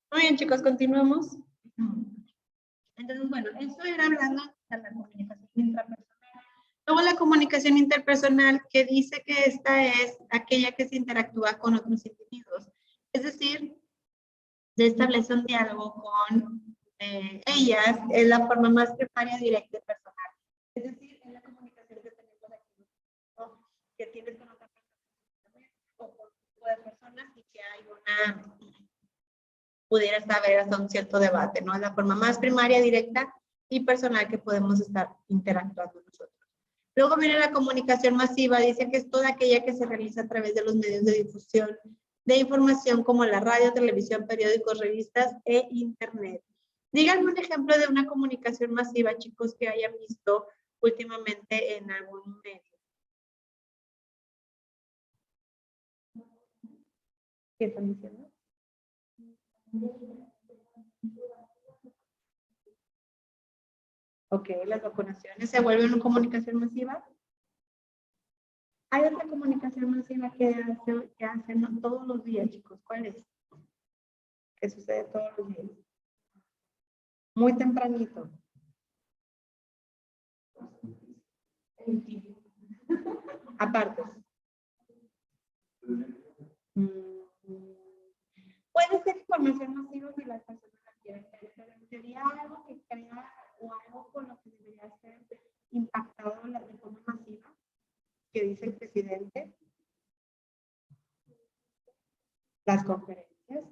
Muy bien, chicos, continuamos. Entonces, bueno, eso era hablando de la comunicación intrapersonal. Luego la comunicación interpersonal, que dice que esta es aquella que se interactúa con otros individuos. Es decir, se establece un diálogo con ellas, es la forma más primaria, directa y personal. Es decir, es la comunicación que tenemos aquí, ¿no? Que tienes con otra persona o con un grupo de personas y que hay una, pudiera haber hasta un cierto debate, ¿no? Es la forma más primaria, directa y personal que podemos estar interactuando nosotros. Luego viene la comunicación masiva, dice que es toda aquella que se realiza a través de los medios de difusión de información como la radio, televisión, periódicos, revistas e internet. Díganme un ejemplo de una comunicación masiva, chicos, que hayan visto últimamente en algún medio. ¿Qué están diciendo? Ok, las vacunaciones se vuelven una comunicación masiva. Hay otra comunicación masiva que hacen todos los días, chicos. ¿Cuál es? Que sucede todos los días. Muy tempranito. Aparte. Puede ser información masiva si las personas la quieren ver, pero en teoría algo que crea o algo con lo que debería ser impactado de forma masiva, que dice el presidente. Las conferencias.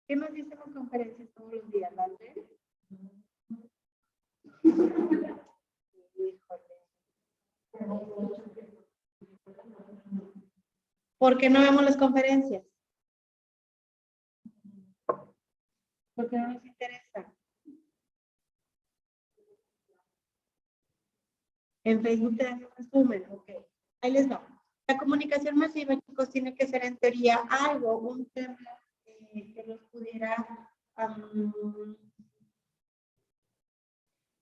¿Qué nos dicen las conferencias todos los días? ¿Las ven? ¿Por qué no vemos las conferencias? Porque no nos interesa. En Facebook te dan un resumen, ok. Ahí les va. La comunicación masiva, chicos, tiene que ser en teoría algo, un tema que nos pudiera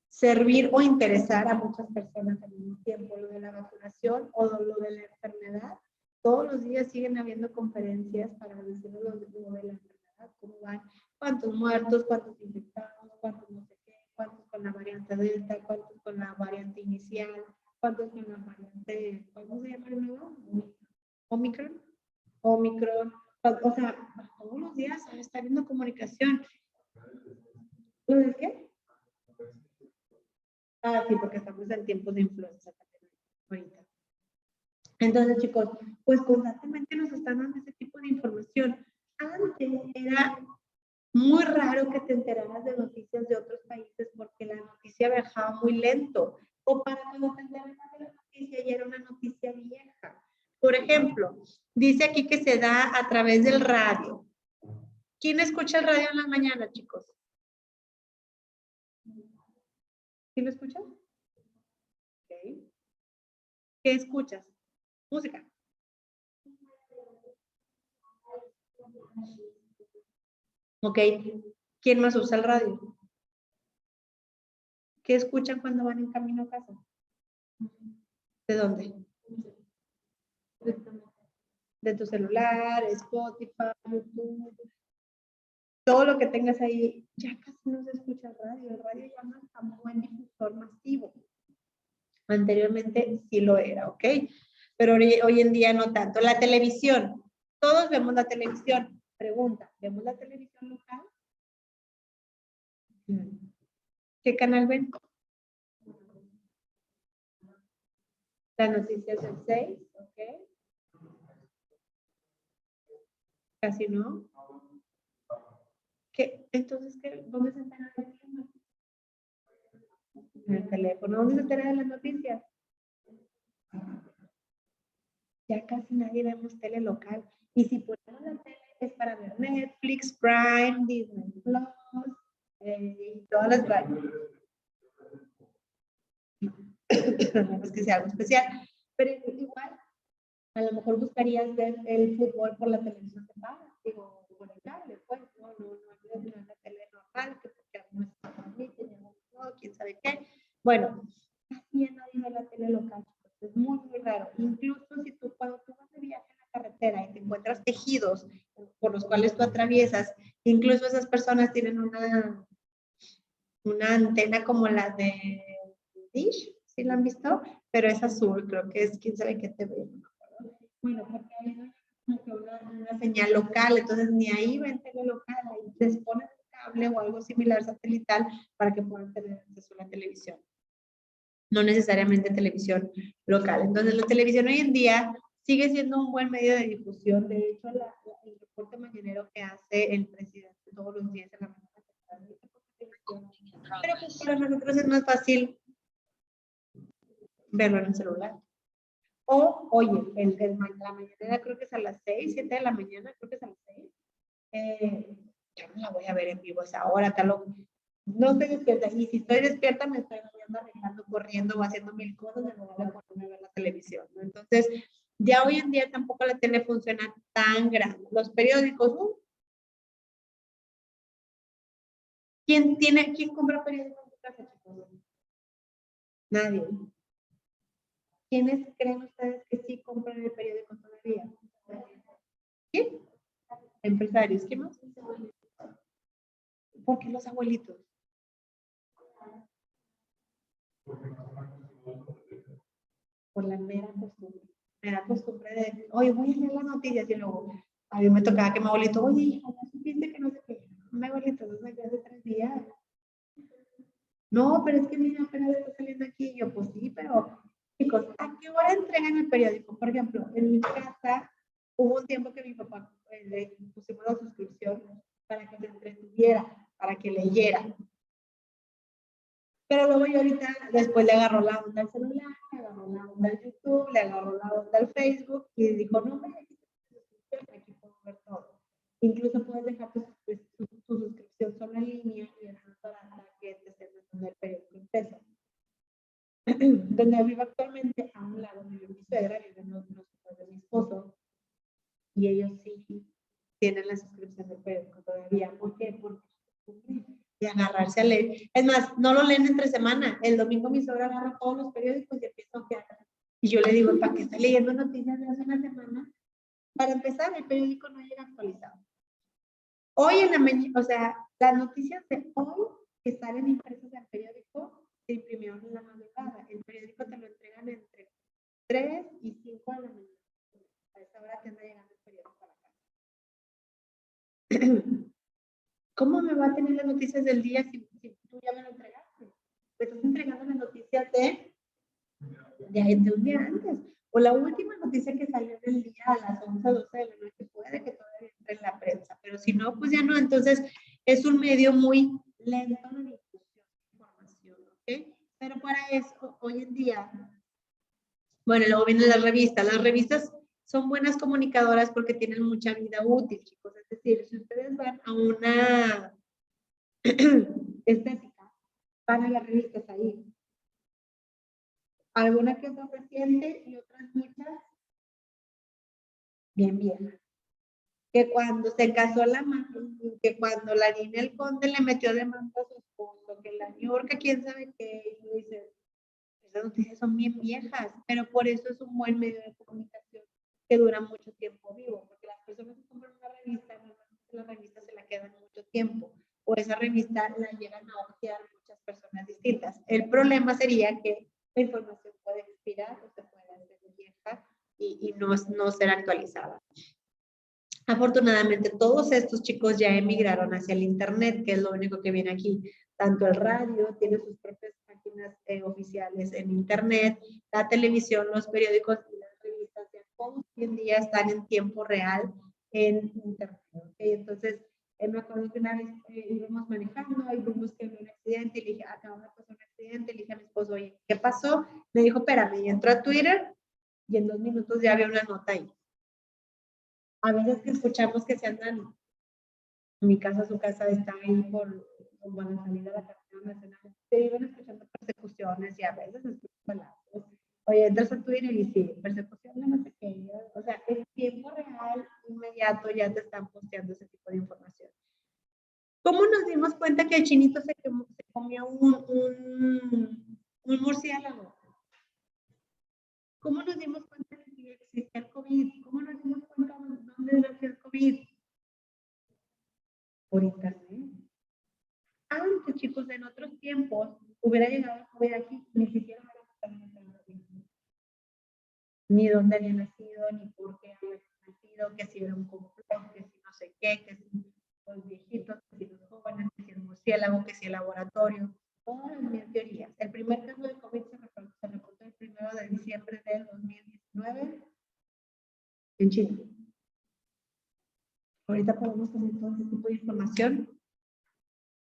servir o interesar a muchas personas al mismo tiempo. Lo de la vacunación o lo de la enfermedad. Todos los días siguen habiendo conferencias para decirnos lo de la enfermedad, cómo van, cuántos muertos, cuántos infectados, cuántos no sé qué, cuántos con la variante Delta, cuántos con la variante inicial, cuántos con la variante, ¿cómo se llama el nuevo? Omicron. Omicron. O sea, todos los días está habiendo comunicación. ¿Lo de qué? Ah, sí, porque estamos en tiempos de influenza ahorita. Entonces, chicos, pues constantemente nos están dando ese tipo de información. Antes era muy raro que te enteraras de noticias de otros países porque la noticia viajaba muy lento. O para cuando te enterabas de la noticia ya era una noticia vieja. Por ejemplo, dice aquí que se da a través del radio. ¿Quién escucha el radio en la mañana, chicos? ¿Quién lo escucha? Okay. ¿Qué escuchas? Música. Ok. ¿Quién más usa el radio? ¿Qué escuchan cuando van en camino a casa? ¿De dónde? De tu celular, Spotify, YouTube. Todo lo que tengas ahí, ya casi no se escucha el radio. El radio ya no es tan buen difusor masivo. Anteriormente sí lo era, ¿ok? Pero hoy en día no tanto. La televisión. Todos vemos la televisión. Pregunta, ¿vemos la televisión local? ¿Qué canal ven? Las noticias del 6, ¿ok? Casi no. ¿Qué? Entonces, ¿dónde se entera del clima? En el teléfono. ¿Dónde se entera de las noticias? Ya casi nadie vemos tele local. Y si ponemos la tele es para ver Netflix, Prime, Disney Plus, y todas las es que sea algo especial. Pero igual, a lo mejor buscarías ver el fútbol por la televisión de paga, digo, por el cable, pues, no es la tele normal, que porque no está transmitiendo, no, quién sabe qué. Bueno, casi nadie ve la tele local, es muy, muy raro. Incluso si tú, cuando tú vas de viaje en la carretera y te encuentras tejidos por los cuales tú atraviesas, incluso esas personas tienen una antena como la de Dish, ¿sí la han visto? Pero es azul, creo que es, quién sabe qué te ve. Bueno, porque hay una señal local, entonces ni ahí ven tele local, ahí les ponen un cable o algo similar satelital para que puedan tener acceso a la televisión. No necesariamente televisión local. Entonces la televisión hoy en día sigue siendo un buen medio de difusión. De hecho, el reporte mañanero que hace el presidente todos los días en la mañana, pero pues para nosotros es más fácil verlo en el celular. O, oye, la mañanera creo que es a las 6, 7 de la mañana, creo que es a las 6. Yo no la voy a ver en vivo a esa hora, no estoy despierta. Y si estoy despierta, me estoy arreglando, corriendo o haciendo mil cosas, me voy a ponerme a ver la televisión, ¿no? Entonces, ya hoy en día tampoco la tele funciona tan grande. Los periódicos, ¿quién compra periódicos en su casa, chicos? Nadie. ¿Quiénes creen ustedes que sí compran el periódico todavía? ¿Quién? Empresarios. ¿Qué más? ¿Por qué los abuelitos? Por la mera costumbre. Mera costumbre de, oye, voy a leer las noticias y luego, a mí me tocaba que mi abuelito, oye, hija, ¿no supiste que no sé qué? Mi abuelito, no sé qué, hace 3 días. No, pero es que mira, apenas está saliendo aquí. Y yo, pues sí, pero, chicos, ¿a qué hora entregan el periódico? Por ejemplo, en mi casa hubo un tiempo que mi papá le pusimos la suscripción para que se entretuviera, para que leyera. Pero luego yo ahorita, después le agarró la onda al celular, le agarró la onda al YouTube, le agarró la onda al Facebook y dijo, no, aquí puedo ver todo. Incluso puedes dejar tu suscripción solo en línea y es más barata que te estés metiendo el periódico impreso. Donde vivo actualmente, a un lado vive mi suegra, viven los hijos de mi esposo, y ellos sí tienen la suscripción del periódico todavía. ¿Por qué? Porque de agarrarse a leer. Es más, no lo leen entre semana. El domingo mi suegra agarra todos los periódicos y empieza a ojear. Y yo le digo, ¿para qué está leyendo noticias de hace una semana? Para empezar, el periódico no llega actualizado. Hoy en la mañana, o sea, las noticias de hoy que salen impresas en el periódico se imprimieron en la madrugada. El periódico te lo entregan entre 3 y 5 de la mañana. A esa hora que anda llegando el periódico a la casa. ¿Cómo me va a tener las noticias del día si tú ya me lo entregaste? Me estás entregando las noticias de un día antes. O la última noticia que salió del día a las 11 o 12 de la noche puede que todavía entre en la prensa, pero si no, pues ya no. Entonces, es un medio muy lento de difusión de información, ¿ok? Pero para eso, hoy en día, bueno, luego vienen las revistas. Las revistas son buenas comunicadoras porque tienen mucha vida útil, chicos. Es decir, si ustedes van a una estética, van a las revistas ahí. Algunas que son recientes y otras muchas bien viejas. Que cuando se casó que cuando la Ninel Conde le metió demanda a su esposo, que la New York, quién sabe qué, y dice, esas noticias son bien viejas, pero por eso es un buen medio de comunicación que dura mucho tiempo vivo, porque las personas que compran una revista, la revista se la quedan mucho tiempo, o esa revista la llegan a ojear muchas personas distintas. El problema sería que la información puede expirar o se puede hacer vieja y no ser actualizada. Afortunadamente, todos estos chicos ya emigraron hacia el Internet, que es lo único que viene aquí. Tanto el radio tiene sus propias páginas oficiales en Internet, la televisión, los periódicos y las revistas, ya todos hoy en día están en tiempo real en internet. ¿Okay? Entonces, me acuerdo que una vez íbamos manejando y vimos que había un accidente y le dije, acabamos de pasar un accidente, le dije a mi esposo, oye, ¿qué pasó? Me dijo, espérame, y entró a Twitter y en 2 minutos ya había una nota ahí. A veces que escuchamos que se andan, en mi casa, su casa está ahí por como a la salida de la carretera nacional, se iban escuchando persecuciones y a veces escuchan balazos. Oye, entras a Twitter y sí, persecución de no sé qué, o sea, en tiempo real, inmediato, ya te están posteando ese tipo de información. ¿Cómo nos dimos cuenta que el chinito se comió un murciélago? ¿Cómo nos dimos cuenta de que existía el COVID? ¿Cómo nos dimos cuenta de dónde nació el COVID? Por internet. Antes, chicos, en otros tiempos, hubiera llegado el COVID aquí, ni siquiera hubiera ni dónde había nacido, ni por qué había nacido, que si era un complot, que si no sé qué, que si los viejitos, que si los jóvenes, que si el murciélago, que si el laboratorio, todas las mil teorías. El primer caso de COVID se reportó el 1 de diciembre del 2019 en China. Ahorita podemos tener todo este tipo de información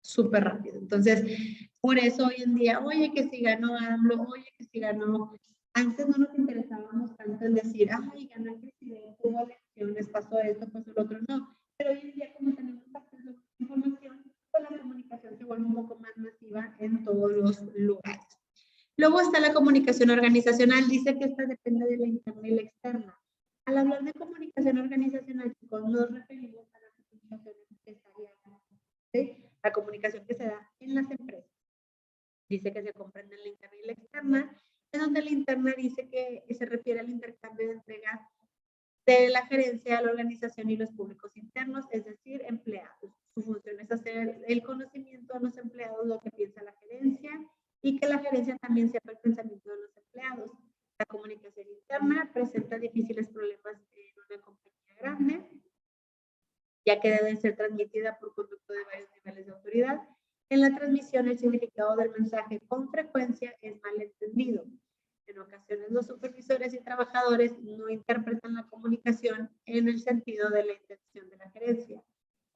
súper rápido. Entonces, por eso hoy en día, oye, que si ganó AMLO, oye, que si ganó. Antes no nos interesábamos tanto en decir, ay, ganó el presidente, hubo elecciones, pasó esto, pasó lo otro, no. Pero hoy en día, como tenemos acceso a información, pues la comunicación se vuelve un poco más masiva en todos los lugares. Luego está la comunicación organizacional, dice que esta depende de la interna y la externa. Al hablar de comunicación organizacional, chicos, nos referimos a la comunicación empresarial, ¿sí? La comunicación que se da en las empresas. Dice que se comprende la interna y la externa, en donde la interna dice que se refiere al intercambio de entregas de la gerencia a la organización y los públicos internos, es decir, empleados. Su función es hacer el conocimiento a los empleados lo que piensa la gerencia y que la gerencia también sepa el pensamiento de los empleados. La comunicación interna presenta difíciles problemas en una compañía grande, ya que debe ser transmitida por conducto de varios niveles de autoridad. En la transmisión, el significado del mensaje con frecuencia es malentendido. En ocasiones, los supervisores y trabajadores no interpretan la comunicación en el sentido de la intención de la gerencia.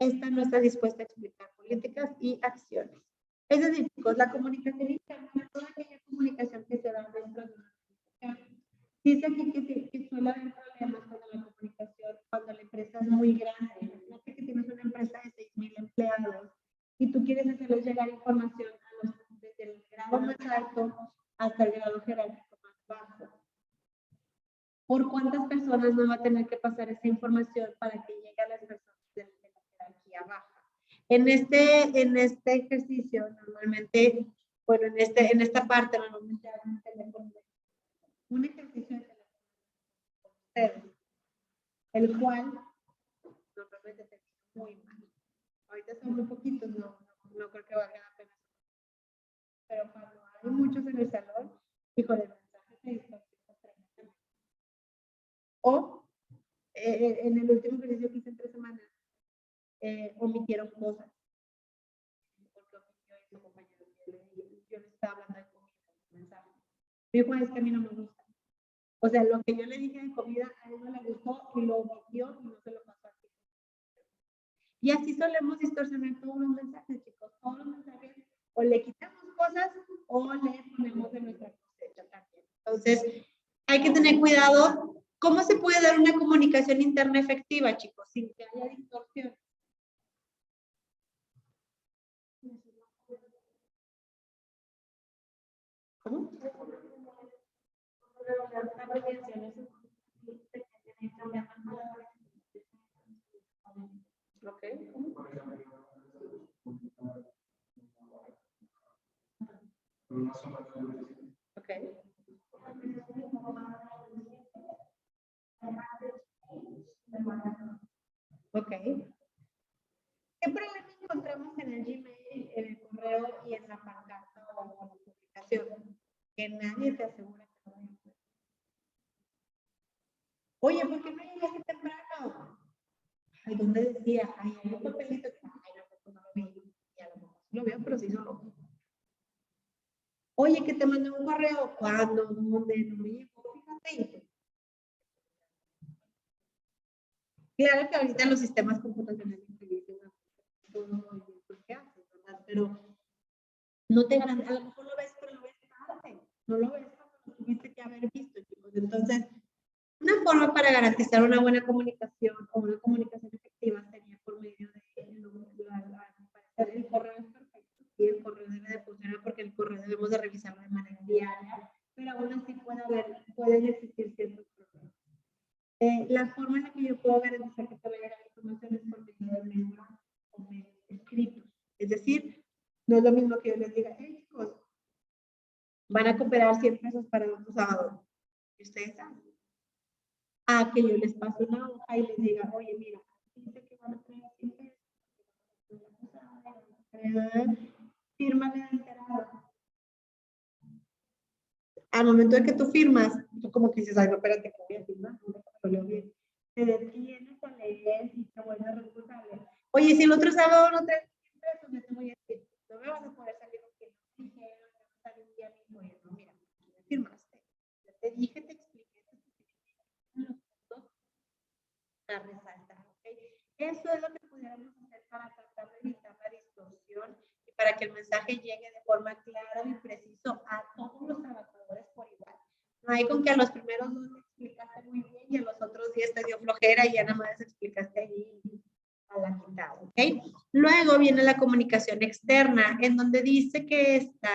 Esta no está dispuesta a explicar políticas y acciones. Es decir, chicos, la comunicación interna es toda aquella comunicación que se da dentro de una organización. Dice aquí que suele haber problemas con la comunicación cuando la empresa es muy grande. Imagínate que tienes una empresa de 6,000 empleados y tú quieres hacerles llegar información a los, desde el grado más alto hasta el grado jerárquico más bajo. ¿Por cuántas personas no va a tener que pasar esa información para que llegue a las personas de la jerarquía baja? En este ejercicio, normalmente, bueno, en esta parte, normalmente hago un teléfono, un ejercicio de teléfono, el cual normalmente te muy mal. Ahorita son muy poquitos, no creo que valga la pena. Pero cuando hay muchos en el salón, híjole, el mensaje se distorsiona tremendamente. O en el último ejercicio que hice en 3 semanas, omitieron cosas. Porque omitió y su compañero, yo le estaba hablando de comida, mensaje. Me dijo, es que a mí no me gusta. O sea, lo que yo le dije de comida, a él no le gustó y lo omitió y no se lo pasó así. Y así solemos distorsionar todos los mensajes, chicos. Todos los mensajes o le quitamos cosas o le ponemos de nuestra cosecha también. Entonces, hay que tener cuidado. ¿Cómo se puede dar una comunicación interna efectiva, chicos, sin que haya distorsión? ¿Cómo? Okay. Okay. Ok. ¿Qué problema encontramos en el Gmail, en el correo y en la pancarta o la publicación? Que nadie te asegura que no hay. Oye, ¿por qué no llegaste temprano? Ay, ¿dónde decía? Ay, hay un papelito que no lo vi. Y a lo mejor lo veo, pero sí solo. Oye, que te mandé un correo. ¿Cuándo? ¿Dónde? No me llegó. Fíjate. Claro que ahorita los sistemas computacionales todo el movimiento que haces, ¿verdad? Pero no te garantiza, a lo mejor lo ves, pero lo ves tarde, no lo ves cuando lo tuviste que haber visto, chicos. Entonces, una forma para garantizar una buena comunicación o una comunicación efectiva sería por medio de el correo es perfecto, sí, el correo debe de funcionar porque el correo debemos de revisarlo de manera diaria, pero aún así pueden existir ciertos problemas. La forma en la que yo puedo garantizar que te va a llegar la información es por medio de medios o medios escritos. Es decir, no es lo mismo que yo les diga, hey chicos, van a cooperar 100 pesos para otro sábado. Y ustedes saben. A que yo les pase una hoja y les diga, oye, mira, dice que van a traer 100 pesos. Fírmale de enterado. Al momento de que tú firmas, tú como que dices, ay, no, espérate, que voy a firmar, no lo leo bien. Te detienes a leer y te vuelves responsable. Oye, si el otro sábado no traes 100 pesos, me te voy a decir, no me vas a poder salir con que no dijeron, no vas a salir un día mismo. Oye, no, mira, ya firmaste. Ya te dije, te expliqué, los puntos a resaltar, ¿ok? Eso es lo que pudiéramos hacer para tratar de evitar la distorsión y para que el mensaje llegue de forma clara y preciso a todos los trabajadores por igual. No hay con que a los primeros 2 te explicaste muy bien y a los otros 10 te dio flojera y ya nada más explicaste ahí a la mitad, ¿ok? Luego viene la comunicación externa, en donde dice que esta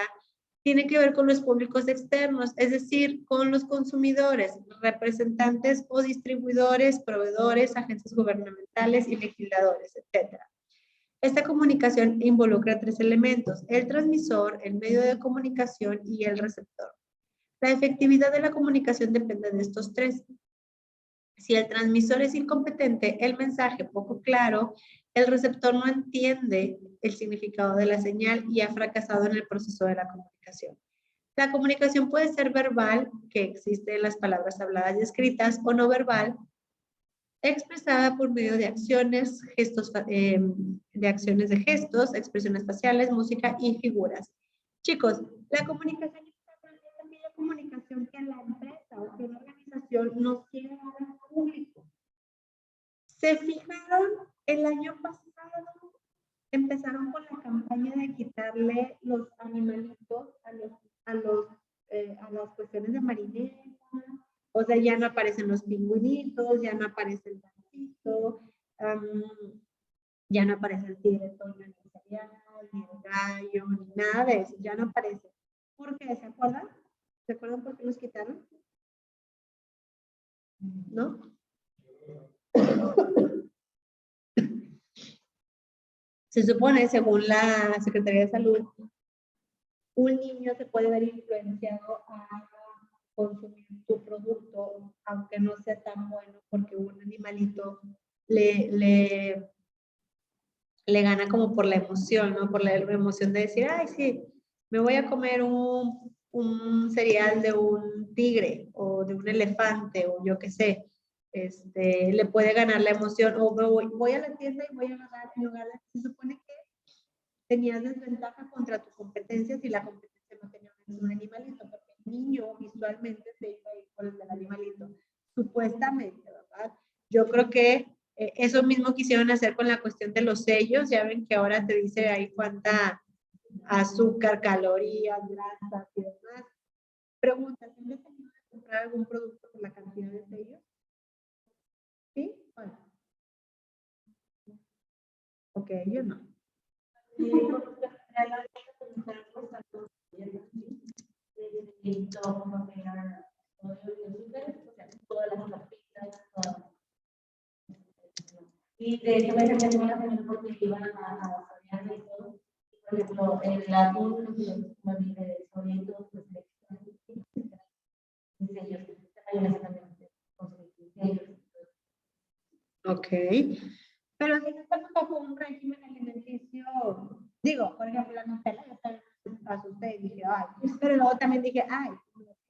tiene que ver con los públicos externos, es decir, con los consumidores, representantes o distribuidores, proveedores, agencias gubernamentales y legisladores, etc. Esta comunicación involucra 3 elementos: el transmisor, el medio de comunicación y el receptor. La efectividad de la comunicación depende de estos 3. Si el transmisor es incompetente, el mensaje poco claro, el receptor no entiende el significado de la señal y ha fracasado en el proceso de la comunicación. La comunicación puede ser verbal, que existe en las palabras habladas y escritas, o no verbal, expresada por medio de acciones, de gestos, expresiones faciales, música y figuras. Chicos, la comunicación externa es aquella comunicación que la empresa o que una organización no quiere dar al público. ¿Se fijaron? El año pasado empezaron con la campaña de quitarle los animalitos a las cuestiones de marinera. O sea, ya no aparecen los pingüinitos, ya no aparece el gatito, ya no aparece el tigre toño ni el cereal, ni el gallo, ni nada de eso, ya no aparece. ¿Por qué? ¿Se acuerdan? ¿Se acuerdan por qué los quitaron? ¿No? Se supone, según la Secretaría de Salud, un niño se puede ver influenciado a consumir tu producto, aunque no sea tan bueno, porque un animalito le gana como por la emoción, ¿no? Por la emoción de decir, ay, sí, me voy a comer un cereal de un tigre o de un elefante o yo qué sé. Le puede ganar la emoción, o voy a la tienda y voy a agarrar en lugar de, se supone que tenías desventaja contra tu competencia si la competencia no tenía un animalito, porque el niño visualmente se iba a ir por el del animalito, supuestamente, ¿verdad? Yo creo que eso mismo quisieron hacer con la cuestión de los sellos, ya ven que ahora te dice ahí cuánta azúcar, calorías, grasas y demás. Pregunta, ¿tienes tenido que comprar algún producto por la cantidad de sellos? ¿Sí? Bueno. Ok, yo no. Y de hecho, me llamó la atención porque iban a Soriana y todo. Por ejemplo, el atún, los Soriana y todo, pues ok. Pero si no estamos bajo un régimen alimenticio, digo, por ejemplo, la Nutella, yo también me asusté y dije, ay, pero luego también dije, ay,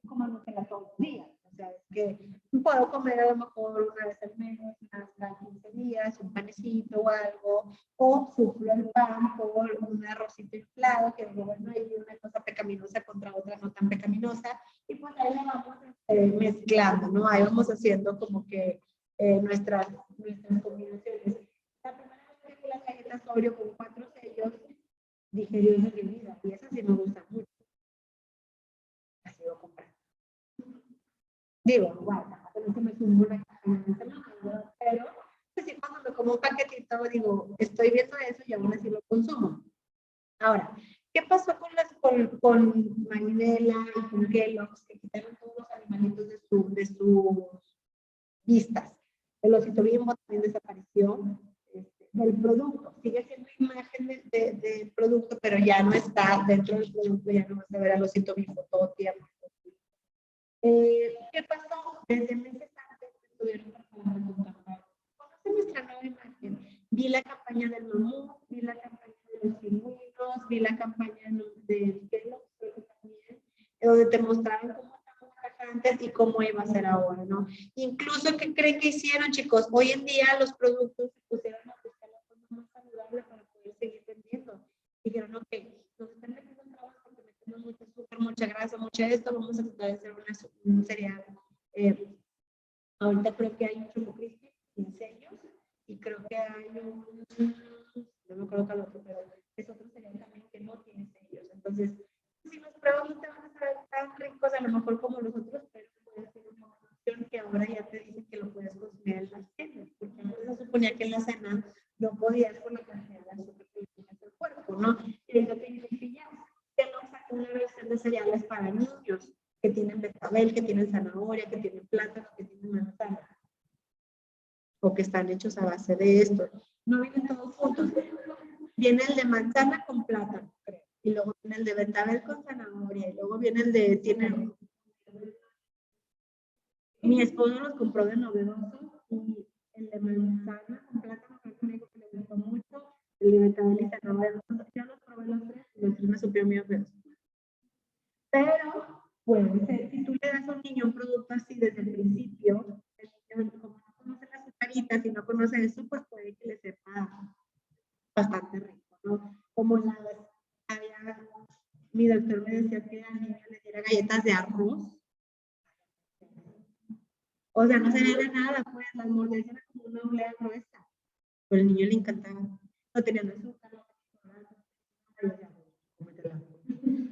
como Nutella todos los días. O sea, es que puedo comer a lo mejor una vez al mes, hasta 15 días, un panecito o algo, o suplo el pan por un arrocito inflado, que digo, bueno, hay una cosa pecaminosa contra otra no tan pecaminosa, y pues ahí la vamos mezclando, ¿no? Ahí vamos haciendo como que nuestras nuestras combinaciones. La primera vez que vi las galletas Oreo con 4 sellos, dije, Dios de mi vida, y esas sí me gustan mucho. Las sigo comprando. Digo, wow, no se me sumó una caja en esta semana, pero pues sí, cuando me como un paquetito, digo, estoy viendo eso y aún así lo consumo. Ahora, ¿qué pasó con Marinela y con Kellogg's, que quitaron todos los animalitos de sus vistas? El osito Bimbo también desapareció del producto. Sigue siendo imagen del producto, pero ya no está dentro del producto, ya no vas a ver al osito Bimbo todo tierno. ¿Qué pasó? Desde meses antes estuvieron preparando con campaña. Conoce nuestra nueva imagen. Vi la campaña del mamut, vi la campaña de los pingüinos, vi la campaña de Kellogg's, creo que también, donde te mostraron cómo estaba la caja antes y cómo iba a ser ahora, ¿no? Incluso, ¿qué creen que hicieron, chicos? Hoy en día los productos se pusieron a buscar la forma más saludable para poder seguir vendiendo. Dijeron, ok, nos están metiendo en trabajo porque metemos mucho azúcar, mucha grasa, mucho esto, vamos a tratar de hacer un cereal. Ahorita creo que hay un Choco Crispy sin sellos y creo que hay no me acuerdo cuál otro, pero es otro cereal también que no tiene sellos. Entonces, si los pruebas no te van a saber tan ricos a lo mejor como los otros, pero puede ser una opción que ahora ya te dicen que lo puedes consumir en las cenas, porque antes se suponía que en la cena no podías por la cantidad de azúcar que tienes el cuerpo, ¿no? Y eso te dice que ya no saca una versión de cereales para niños que tienen betabel, que tienen zanahoria, que tienen plátano, que tienen manzana, o que están hechos a base de esto. No vienen todos juntos. Viene el de manzana con plátano, creo, y luego viene el de betabel con zanahoria, y luego viene el de, tiene, mi esposo los compró de novedoso, y el de manzana con plátano, creo que me dijo que le gustó mucho, el de betabel y zanahoria, yo los probé los tres, y los tres me supieron bien feos. Pero, puede ser, si tú le das a un niño un producto así desde el principio, el niño, como no conoce las azucaritas y no conoce eso, pues puede que le sepa bastante rico, ¿no? Como mi doctor me decía que al niño le diera galletas de arroz. O sea, no se veía nada, pues las mordidas eran como una oblea gruesa. Pero al niño le encantaba. No tenían azúcar,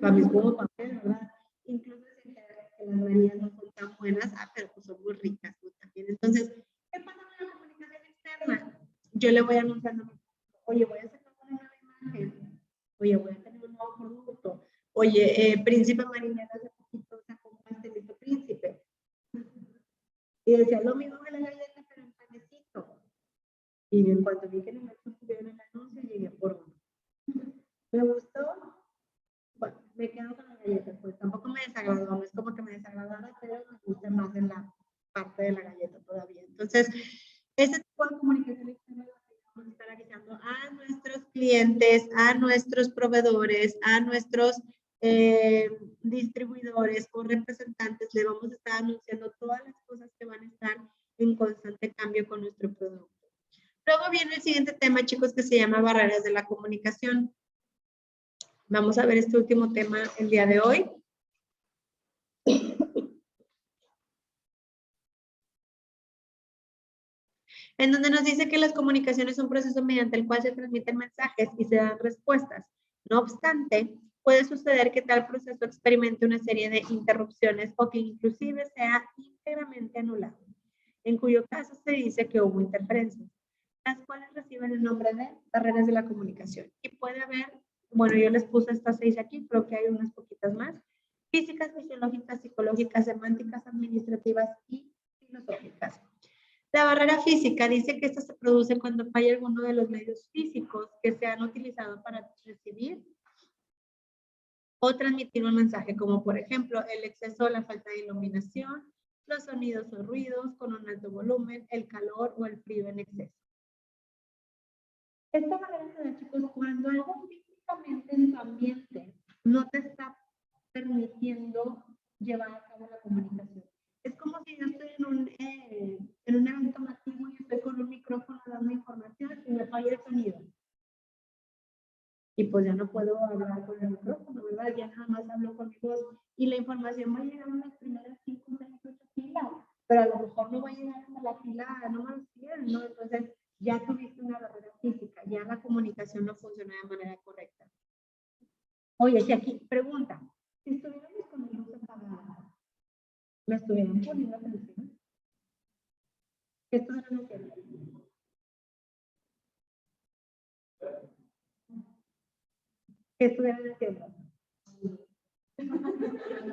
para mis huevos papel, ¿verdad? Incluso si que las marías no son tan buenas, pero pues son muy ricas, ¿no? También. Entonces, ¿qué pasa con la comunicación externa? Yo le voy anunciando, oye, voy a sacar una nueva imagen, oye, voy a tener un nuevo producto, oye, Príncipe Marinero hace poquito sacó un pastelito Príncipe. Y decía lo mismo que la galleta, pero en panecito. Y en cuanto vi que en el subieron el anuncio, llegué por uno. Me gustó. Bueno, me quedo con la galleta, pues tampoco me desagradó, no es como que me desagradara, pero me gusta más en la parte de la galleta todavía. Entonces, este tipo de comunicación externa vamos a estar avisando a nuestros clientes, a nuestros proveedores, a nuestros distribuidores o representantes, le vamos a estar anunciando todas las cosas que van a estar en constante cambio con nuestro producto. Luego viene el siguiente tema, chicos, que se llama barreras de la comunicación. Vamos a ver este último tema el día de hoy. En donde nos dice que las comunicaciones son un proceso mediante el cual se transmiten mensajes y se dan respuestas. No obstante, puede suceder que tal proceso experimente una serie de interrupciones o que inclusive sea íntegramente anulado, en cuyo caso se dice que hubo interferencias, las cuales reciben el nombre de barreras de la comunicación. Y puede haber, bueno, yo les puse estas 6 aquí, creo que hay unas poquitas más: físicas, fisiológicas, psicológicas, semánticas, administrativas y filosóficas. La barrera física dice que esta se produce cuando falla alguno de los medios físicos que se han utilizado para recibir o transmitir un mensaje, como por ejemplo el exceso o la falta de iluminación, los sonidos o ruidos con un alto volumen, el calor o el frío en exceso. Esta barrera se da, chicos, cuando algo físicamente en tu ambiente no te está permitiendo llevar a cabo la comunicación. Es como si yo estoy en un evento masivo y estoy con un micrófono dando información y me falla el sonido. Y pues ya no puedo hablar con el micrófono, ¿verdad? Ya nada más hablo con mi voz. Y la información va a llegar a las primeras 5, 6, 8 filas, pero a lo mejor no va a llegar hasta la fila número 100. verbal, ¿no? Entonces, ya tuviste una barrera física, ya la comunicación no funciona de manera correcta. Oye, si aquí, pregunta, si estuviéramos con el luz apagada, ¿me estuvieran poniendo atención? ¿Qué estuvieran haciendo? ¿Qué estuvieran haciendo?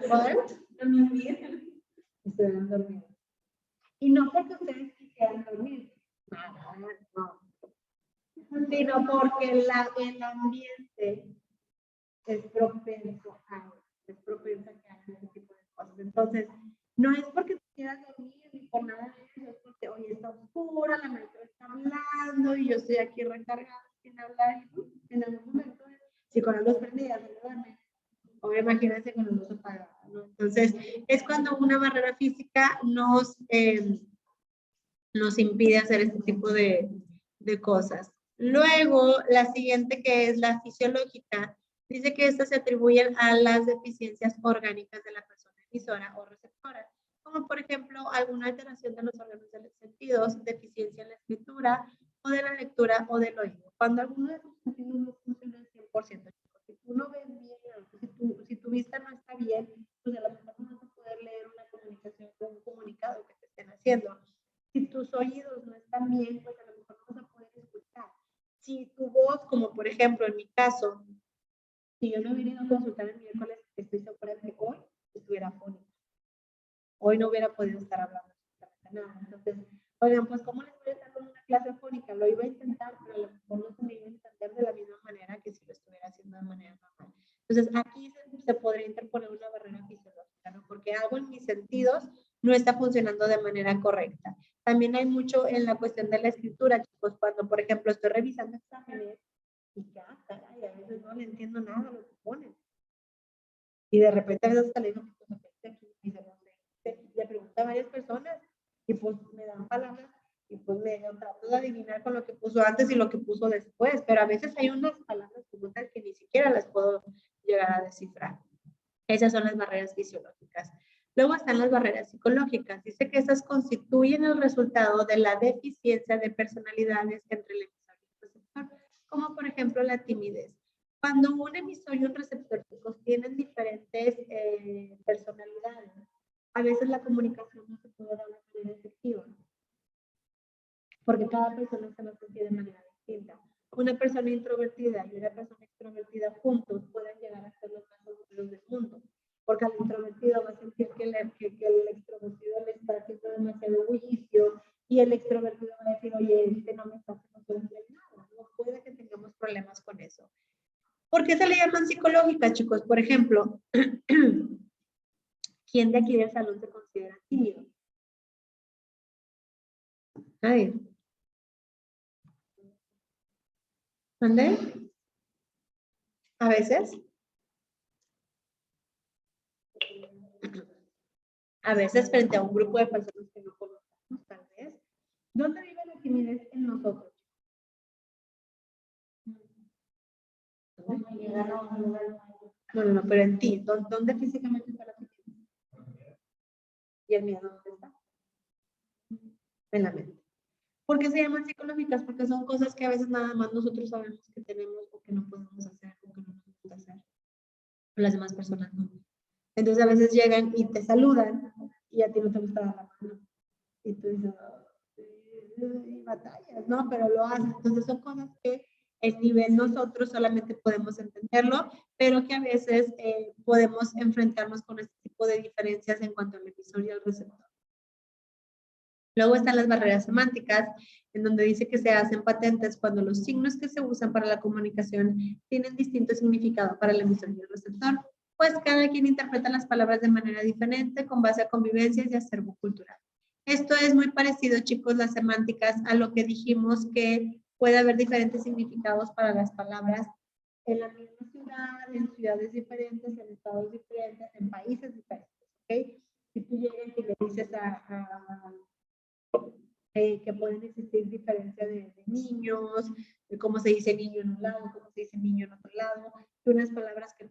¿What? Estuvieran dormidos. Y no porque ustedes quisieran dormir, no. Sino porque el ambiente es propenso a que hagan ese tipo de cosas. Entonces, no es porque tú quieras dormir ni por nada de eso, es porque hoy está oscura, la maestra está hablando y yo estoy aquí recargada sin hablar y en algún momento, si con la luz prendida se duerme, o imagínense con la luz apagada, ¿no? Entonces, es cuando una barrera física nos impide hacer este tipo de cosas. Luego, la siguiente, que es la fisiológica, dice que estas se atribuyen a las deficiencias orgánicas de la persona emisora o receptora, como por ejemplo alguna alteración de los órganos de los sentidos, deficiencia en la escritura o de la lectura o del oído. Cuando alguno de tus sentidos no funciona al 100%, si tú no ves bien, si tu vista no está bien, pues a lo mejor no vas a poder leer una comunicación o un comunicado que te estén haciendo. Si tus oídos no están bien, pues a lo mejor no vas a poder escuchar. Si tu voz, como por ejemplo en mi caso, si yo no hubiera ido a consultar el miércoles, estoy segura de que hoy estuviera afónica. Hoy no hubiera podido estar hablando nada. Entonces, oigan, pues ¿cómo les voy a estar con una clase afónica? Lo iba a intentar, pero a lo mejor no se me iba a entender de la misma manera que si lo estuviera haciendo de manera normal. Entonces, aquí se podría interponer una barrera fisiológica, ¿no? Porque algo en mis sentidos no está funcionando de manera correcta. También hay mucho en la cuestión de la escritura, chicos, cuando, por ejemplo, estoy revisando exámenes y ya, caray, a veces no le entiendo nada a lo que ponen. Y de repente a veces hasta le digo, pues, aquí, y se no sé. Le pregunto a varias personas y pues me dan palabras y pues me trato de adivinar con lo que puso antes y lo que puso después, pero a veces hay unas palabras como tal que ni siquiera las puedo llegar a descifrar. Esas son las barreras fisiológicas. Luego están las barreras psicológicas. Dice que estas constituyen el resultado de la deficiencia de personalidades entre el emisor y el receptor, como por ejemplo la timidez. Cuando un emisor y un receptor tienen diferentes personalidades, a veces la comunicación no se puede dar de manera efectiva, porque cada persona se va a sentir de manera distinta. Una persona introvertida y una persona extrovertida juntos pueden llegar a ser los más aburridos del mundo, porque al introvertido va a sentir que el extrovertido le está haciendo demasiado bullicio y el extrovertido va a decir, oye, no me está haciendo nada. No puede que tengamos problemas con eso. ¿Por qué se le llaman psicológicas, chicos? Por ejemplo, ¿quién de aquí del salón se considera tímido? Nadie. ¿Dónde? A veces. A veces frente a un grupo de personas que no conocemos, tal vez. ¿Dónde vive la timidez en nosotros? No, pero en ti. ¿Dónde físicamente está la timidez? ¿Y el miedo dónde está? En la mente. ¿Por qué se llaman psicológicas? Porque son cosas que a veces nada más nosotros sabemos que tenemos o que no podemos hacer o que no nos gusta hacer. Las demás personas no. Entonces a veces llegan y te saludan y a ti no te gusta dar la mano. Y tú dices, y batallas, ¿no? Pero lo haces. Entonces son cosas que el nivel nosotros solamente podemos entenderlo, pero que a veces podemos enfrentarnos con este tipo de diferencias en cuanto al emisor y al receptor. Luego están las barreras semánticas, en donde dice que se hacen patentes cuando los signos que se usan para la comunicación tienen distinto significado para el emisor y el receptor, pues cada quien interpreta las palabras de manera diferente con base a convivencias y acervo cultural. Esto es muy parecido, chicos, las semánticas, a lo que dijimos que puede haber diferentes significados para las palabras en la misma ciudad, en ciudades diferentes, en estados diferentes, en países diferentes, ¿ok? Si tú llegas y le dices que pueden existir diferencias de niños, de cómo se dice niño en un lado, cómo se dice niño en otro lado, y unas palabras que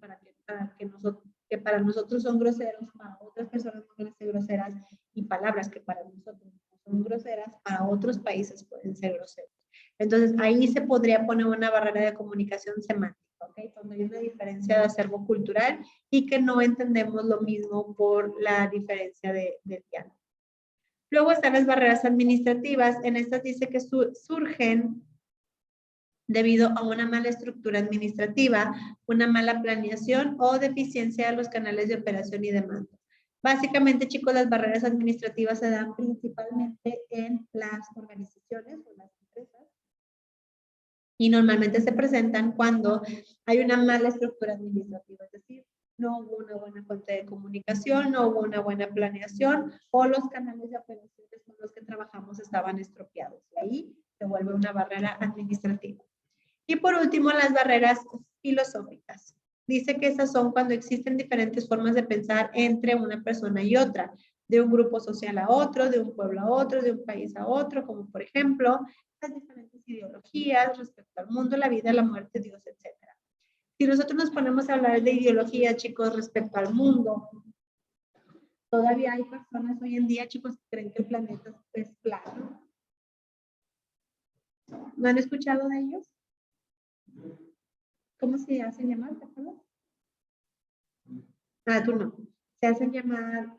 para nosotros son groseros, para otras personas no van a ser groseras, y palabras que para nosotros no son groseras, para otros países pueden ser groseras. Entonces, ahí se podría poner una barrera de comunicación semántica, ¿ok? Donde hay una diferencia de acervo cultural y que no entendemos lo mismo por la diferencia de diálogo. Luego están las barreras administrativas. En estas dice que surgen debido a una mala estructura administrativa, una mala planeación o deficiencia de los canales de operación y demanda. Básicamente, chicos, las barreras administrativas se dan principalmente en las organizaciones o las empresas y normalmente se presentan cuando hay una mala estructura administrativa, es decir, no hubo una buena fuente de comunicación, no hubo una buena planeación o los canales de operaciones con los que trabajamos estaban estropeados. Y ahí se vuelve una barrera administrativa. Y por último, las barreras filosóficas. Dice que esas son cuando existen diferentes formas de pensar entre una persona y otra, de un grupo social a otro, de un pueblo a otro, de un país a otro, como por ejemplo, las diferentes ideologías respecto al mundo, la vida, la muerte, Dios, etc. Si nosotros nos ponemos a hablar de ideología, chicos, respecto al mundo, todavía hay personas hoy en día, chicos, que creen que el planeta es plano. ¿No han escuchado de ellos? ¿Cómo se hacen llamar? ¿Te acuerdas? Ah, tú no. Se hacen llamar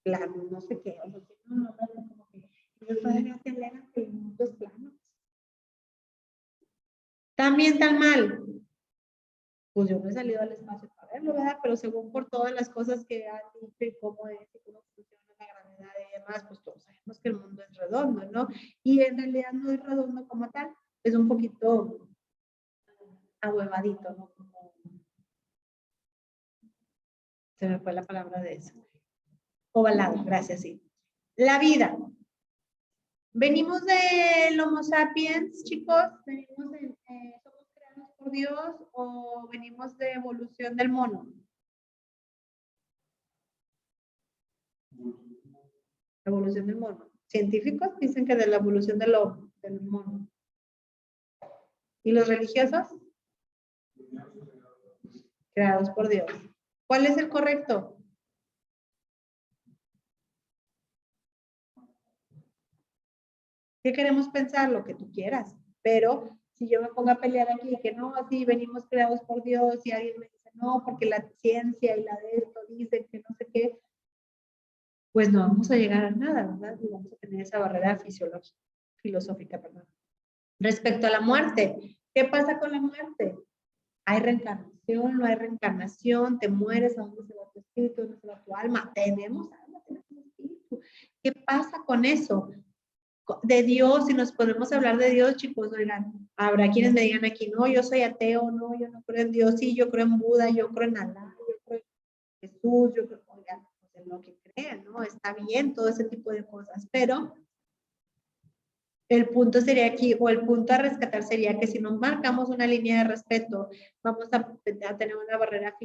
plano, no sé qué. O sea, no, como que ellos todavía se alegan que el mundo es plano. También tan mal. Pues yo no he salido al espacio para verlo, ¿verdad? Pero según por todas las cosas que han dicho y cómo es y cómo funciona la gravedad y demás, pues todos sabemos que el mundo es redondo, ¿no? Y en realidad no es redondo como tal, es un poquito ahuevadito, ¿no? Como... Se me fue la palabra de eso. Ovalado, gracias, sí. La vida. Venimos del Homo sapiens, chicos, venimos de, somos creados por Dios o venimos de evolución del mono. Evolución del mono. Científicos dicen que de la evolución del mono. ¿Y los religiosos? Creados por Dios. ¿Cuál es el correcto? ¿Qué queremos pensar? Lo que tú quieras. Pero si yo me pongo a pelear aquí que no, así venimos creados por Dios y alguien me dice no, porque la ciencia y la de esto dicen que no sé qué, pues no vamos a llegar a nada, ¿verdad? Y vamos a tener esa barrera filosófica, perdón. Respecto a la muerte, ¿qué pasa con la muerte? ¿Hay reencarnación? ¿No hay reencarnación? ¿Te mueres? ¿A dónde se va tu espíritu? ¿A dónde se va tu alma? Tenemos alma, tenemos espíritu. ¿Qué pasa con eso? De Dios, si nos podemos hablar de Dios, chicos, oigan, habrá quienes me digan aquí, no, yo soy ateo, no, yo no creo en Dios, sí, yo creo en Buda, yo creo en Alá, yo creo en Jesús, yo creo, oigan, pues en lo que crean, ¿no? Está bien todo ese tipo de cosas, pero el punto sería aquí, o el punto a rescatar sería que si nos marcamos una línea de respeto, vamos a tener una barrera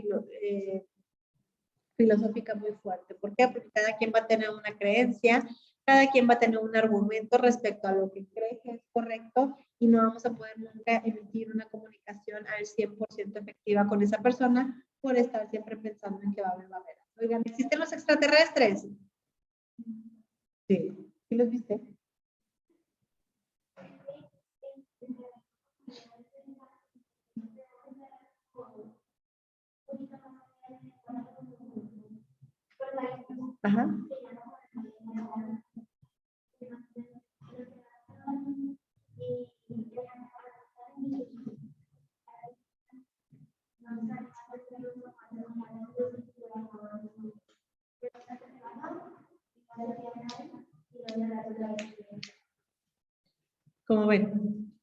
filosófica muy fuerte. ¿Por qué? Porque cada quien va a tener una creencia, cada quien va a tener un argumento respecto a lo que cree que es correcto y no vamos a poder nunca emitir una comunicación al 100% efectiva con esa persona por estar siempre pensando en que va a haber barreras. Oigan, ¿existen los extraterrestres? Sí. ¿Sí los viste? Ajá. ¿Cómo ven?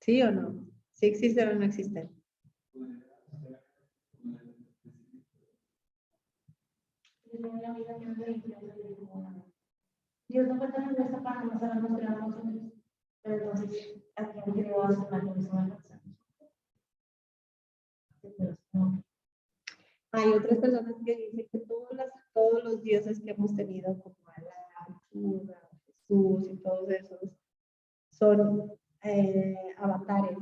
¿Sí o no? ¿Sí existen o no existen? Dios no cuenta con esta para no sabernos crear nosotros. Pero entonces, aquí han creado a su imagen. Hay otras personas que dicen que todos los dioses que hemos tenido, como Alá, Buda, Jesús y todos esos, son avatares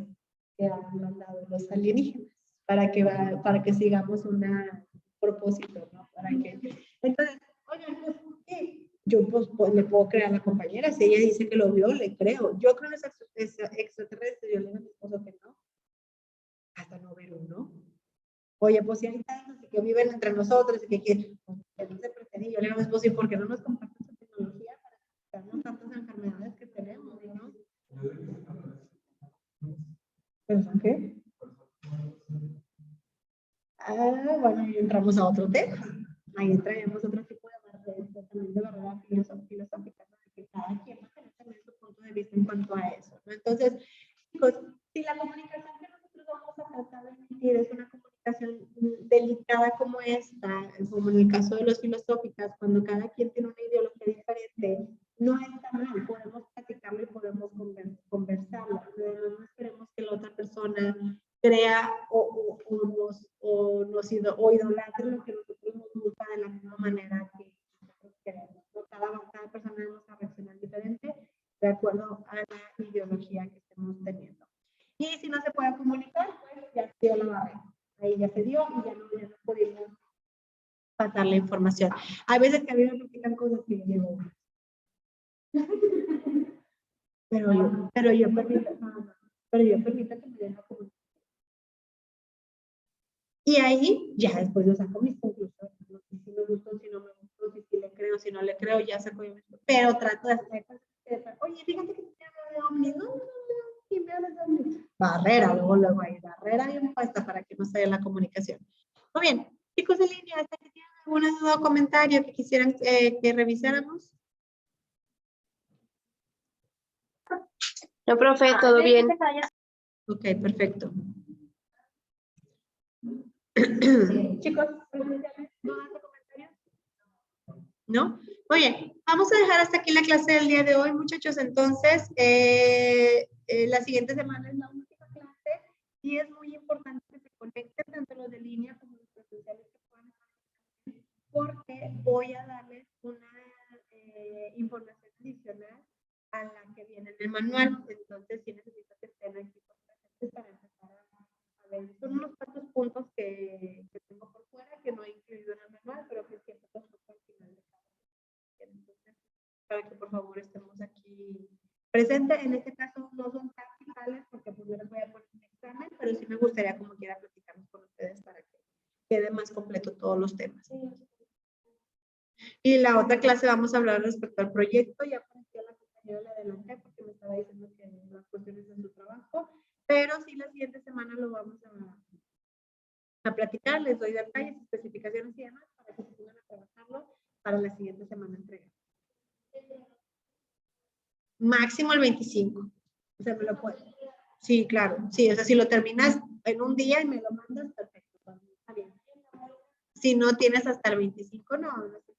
que han mandado los alienígenas para que sigamos un propósito, ¿no? Para que Entonces, oigan, pues, ¿qué? Yo pues, le puedo creer a la compañera, si ella dice que lo vio, le creo. Yo creo en los extraterrestres, yo le digo a mi esposo que no, hasta no ver uno. Oye, pues si hay tantos y que viven entre nosotros y que pues, no se pretende, yo le digo a mi esposo, ¿y por qué no nos comparten su tecnología para quitarnos tantas enfermedades que tenemos, ¿no? ¿Pensó qué? Ah, bueno, y entramos a otro tema. Ahí traemos otro tipo de barreras, también de barreras filosóficas, ¿no? Que cada quien va a tener también su punto de vista en cuanto a eso, ¿no? Entonces, chicos, si la comunicación que nosotros vamos a tratar de emitir es una comunicación delicada como esta, como en el caso de los filosóficas, cuando cada quien tiene una ideología diferente, no está mal, podemos platicarlo y podemos conversarlo, pero no esperemos que la otra persona crea o idolatre lo que nosotros nos gusta de la misma manera que nosotros queremos. Cada persona vamos a reaccionar diferente de acuerdo a la ideología que estemos teniendo. Y si no se puede comunicar, pues ya se dio la barrera. Ahí ya se dio y ya no pudimos pasar la información. Hay veces que a mí me platican cosas que yo digo, pero yo permito que me den la comunicación. Y ahí ya después yo saco mis conclusiones, ¿no? Si me gustó, si no me gustó, si le creo, si no le creo, ya saco yo mis. Pero trato de hacer cosas. Oye, fíjate que te de ovnis. No, ¿quién ve los ovnis? Barrera, luego hay barrera bien puesta para que no se dé la comunicación. Muy bien, chicos en línea, ¿hasta que tienen alguna duda o comentario que quisieran que revisáramos? No, profe, todo bien. Ok, perfecto. Chicos, ¿dudas o comentarios? ¿No? Muy bien, vamos a dejar hasta aquí la clase del día de hoy, muchachos. Entonces, la siguiente semana es la última clase y es muy importante que se conecten tanto los de línea como los presenciales que puedan estar, porque voy a darles una información adicional a la que viene en el manual. Entonces, sí necesito que estén aquí presentes para empezar a ver. Son unos cuantos puntos que tengo por fuera que no he incluido en el manual, pero que siempre los toco al final de cada. Entonces, para que por favor estemos aquí presentes. En este caso no son practicales porque pues yo les voy a poner un examen, pero sí me gustaría como quiera platicarnos con ustedes para que quede más completo todos los temas. Y la otra clase vamos a hablar respecto al proyecto. Ya apareció la compañera, le adelanté porque me estaba diciendo que las cuestiones de su trabajo, pero sí la siguiente semana lo vamos a platicar. Les doy detalles, especificaciones y demás para que se pongan a trabajarlo para la siguiente semana entrega. Máximo el 25. O sea, me lo puedes. Sí, claro. Sí, o sea, si lo terminas en un día y me lo mandas, perfecto. Está bien. Si no tienes hasta el 25, no se